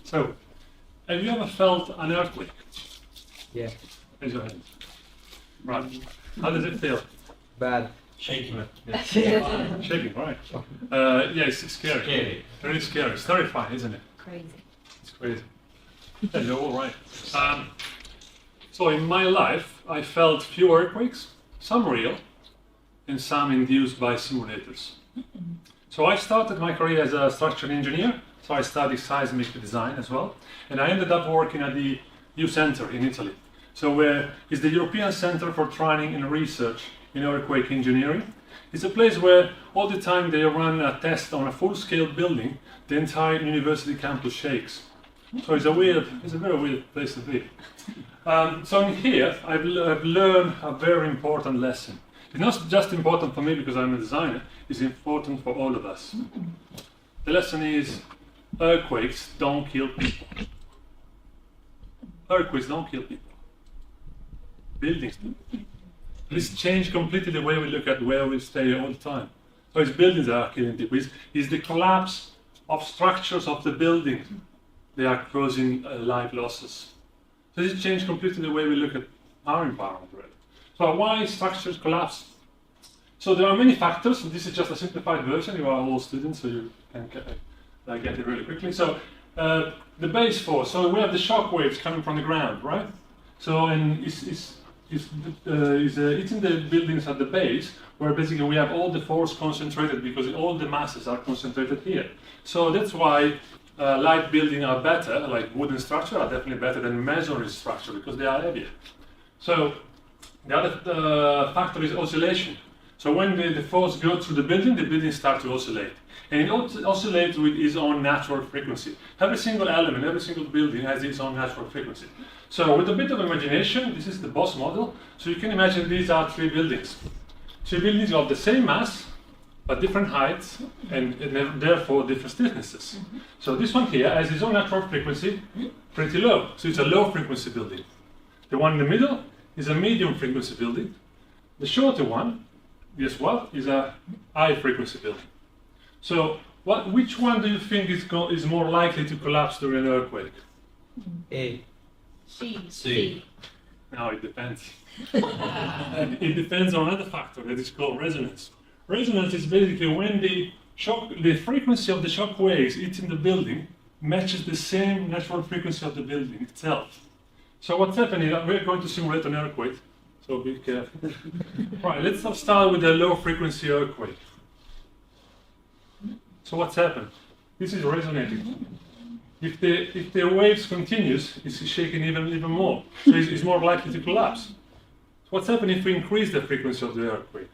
So, have you ever felt an earthquake? Yeah. Raise your hand. Right. How does it feel? Bad. Shaking. Yeah. Shaking, right. Yeah, it's scary. Scary. Very scary. It's terrifying, isn't it? Crazy. It's crazy. Yeah, you're all right. So in my life, I felt few earthquakes, some real, and some induced by simulators. So I started my career as a structural engineer, so I studied seismic design as well, and I ended up working at the U Center in Italy. So where is the European Center for Training and Research in Earthquake Engineering. It's a place where all the time they run a test on a full-scale building, the entire university campus shakes. So it's a very weird place to be. So in here, I've learned a very important lesson. It's not just important for me because I'm a designer, it's important for all of us. The lesson is, earthquakes don't kill people. Earthquakes don't kill people. Buildings do. This changed completely the way we look at where we stay all the time. So it's buildings that are killing people. It's the collapse of structures of the building. They are causing life losses. So this changed completely the way we look at our environment, really. So why structures collapse? So there are many factors. This is just a simplified version. You are all students, so you can get it really quickly. So the base force. So we have the shock waves coming from the ground, right? So and it's in the buildings at the base, where basically we have all the force concentrated because all the masses are concentrated here. So that's why light buildings are better, like wooden structure are definitely better than masonry structure because they are heavier. So the other factor is oscillation. So when the force goes through the building starts to oscillate. And it oscillates with its own natural frequency. Every single element, every single building has its own natural frequency. So with a bit of imagination, this is the Boss model. So you can imagine these are three buildings. Three buildings of the same mass, but different heights, and therefore different stiffnesses. So this one here has its own natural frequency, pretty low. So it's a low frequency building. The one in the middle is a medium frequency building. The shorter one, guess what, is a high frequency building. So which one do you think is more likely to collapse during an earthquake? A. C. Now it depends. It depends on another factor that is called resonance. Resonance is basically when the frequency of the shock waves hitting the building matches the same natural frequency of the building itself. So what's happening? We're going to simulate an earthquake, so be careful. Right, let's start with a low frequency earthquake. So what's happened? This is resonating. If the waves continues, it's shaking even more. So it's more likely to collapse. So what's happening if we increase the frequency of the earthquake?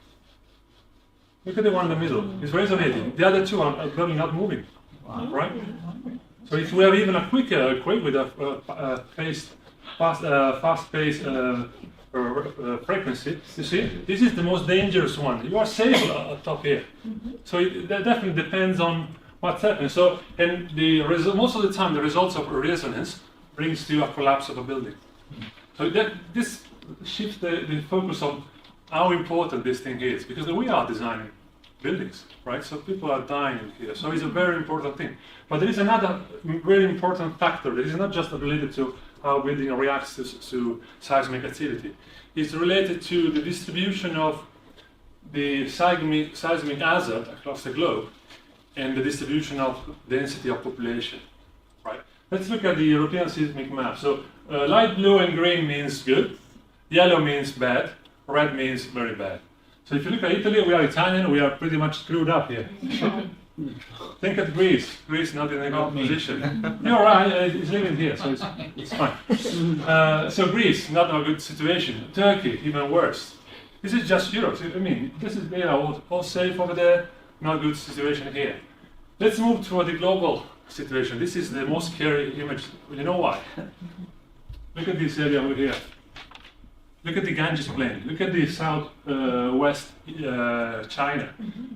Look at the one in the middle. It's resonating. The other two are probably not moving, right? So if we have even a quicker earthquake with a fast-paced frequency, you see, this is the most dangerous one. You are safe up top here. So that definitely depends on what's happening. So, and most of the time, the results of resonance brings to a collapse of a building. So this shifts the focus on how important this thing is, because we are designing buildings, right? So people are dying in here. So it's a very important thing. But there is another very important factor that is not just related to how building reacts to seismic activity. It's related to the distribution of the seismic hazard across the globe and the distribution of density of population, right? Let's look at the European seismic map. So light blue and green means good, yellow means bad, red means very bad. So if you look at Italy, we are Italian, we are pretty much screwed up here. Think of Greece. Greece not in a good position. You're right, he's living here, so it's fine. So Greece, not in a good situation. Turkey, even worse. This is just Europe. I mean, they are all safe over there, not a good situation here. Let's move to the global situation. This is the most scary image. You know why? Look at this area over here. Look at the Ganges Plain. Look at the southwest China.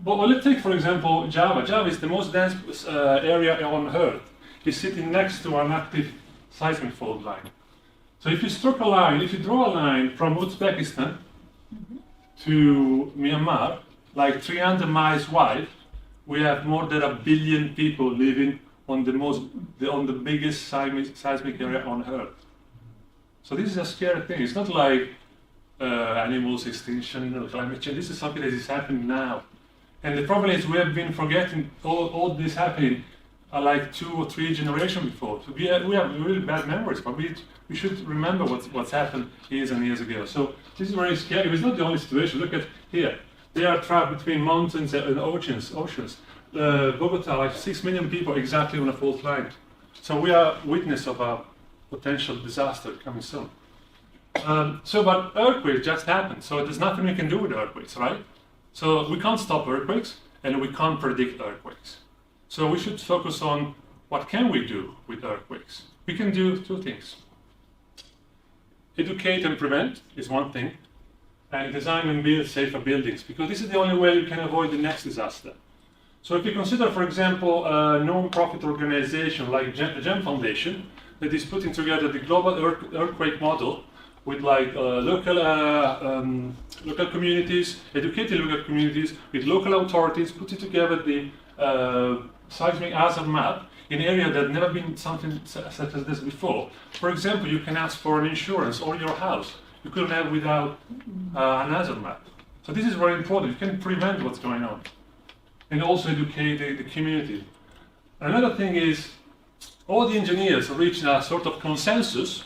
Well, let's take, for example, Java. Java is the most dense area on Earth. It's sitting next to an active seismic fault line. So if you draw a line from Uzbekistan to Myanmar, like 300 miles wide, we have more than 1 billion people living on the biggest seismic area on Earth. So this is a scary thing. It's not like animals extinction or climate change. This is something that is happening now. And the problem is we have been forgetting all this happening like 2 or 3 generations before. So we have really bad memories, but we should remember what's happened years and years ago. So this is very scary. It's not the only situation. Look at here. They are trapped between mountains and oceans. Bogota, like 6 million people exactly on a fault line. So we are witness of a potential disaster coming soon. But earthquakes just happen. So there's nothing we can do with earthquakes, right? So we can't stop earthquakes and we can't predict earthquakes. So we should focus on what can we do with earthquakes. We can do 2 things. Educate and prevent is one thing, and design and build safer buildings, because this is the only way you can avoid the next disaster. So if you consider, for example, a non-profit organization like the GEM Foundation that is putting together the global earthquake model with like local communities, educated local communities, with local authorities, putting together the seismic hazard map in area that never been something such as this before. For example, you can ask for an insurance or your house. You couldn't have without an hazard map. So this is very important. You can prevent what's going on. And also educate the community. Another thing is, all the engineers reach a sort of consensus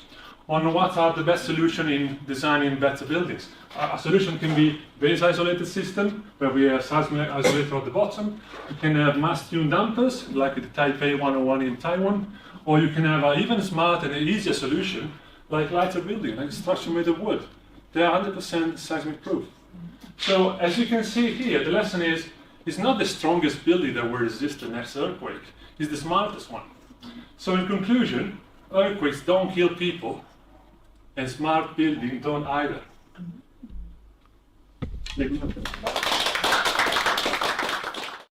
on what are the best solutions in designing better buildings. A solution can be base isolated system, where we have seismic isolator at the bottom. You can have mass tuned dampers, like the Taipei 101 in Taiwan. Or you can have an even smart and easier solution, like lighter building, like a structure made of wood. They are 100% seismic proof. So as you can see here, the lesson is, it's not the strongest building that will resist the next earthquake. It's the smartest one. So in conclusion, earthquakes don't kill people, and smart buildings don't either.